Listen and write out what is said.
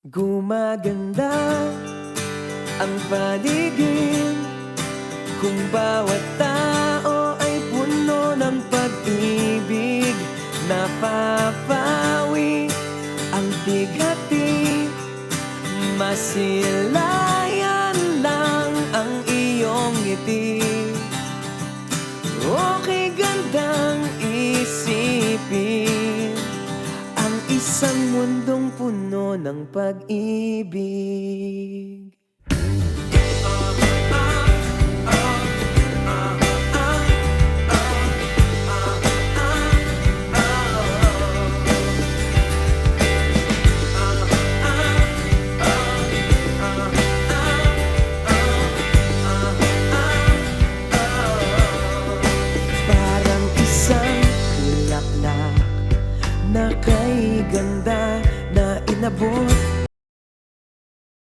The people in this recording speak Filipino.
Gumaganda ang paligid kung bawat tao ay puno ng pag-ibig. Napapawi ang bighati, masilayan lang ang iyong ngiti. Okay gandang isipin ang isang mundong puno ng pag-ibig.